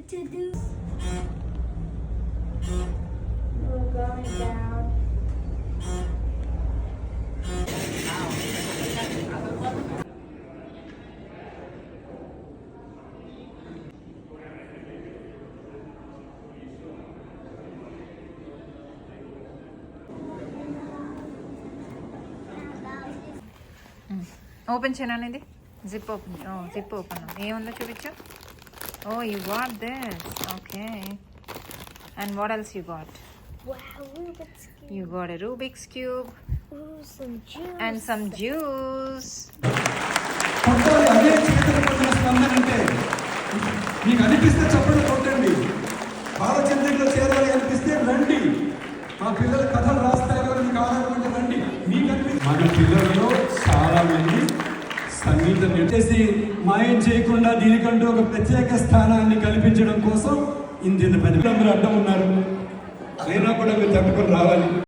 to do. We're going down. Open చేయను అనేది zip open. Zip open ఏముందో చూపించు. Oh, you got this. Okay. And what else you got? Wow, Rubik's Cube. You got a Rubik's Cube. Ooh, some juice. And some juice. అదే చేతన స్పందన అంటే మీకు అనిపిస్తే చెప్పండి, కొట్టండి. బాలచంద్రిలో చేరాలి అనిపిస్తే రండి. మా పిల్లలు కథలు రాస్తారు అని మీకు ఆనందం రండి. మీకు మన పిల్లల్లో చాలా మంది సంగీతం చేసి మాయం చేయకుండా దీనికంటూ ఒక ప్రత్యేక స్థానాన్ని కల్పించడం కోసం ఇంత పెద్ద అడ్డం ఉన్నారు. అయినా కూడా మీరు తట్టుకొని రావాలి.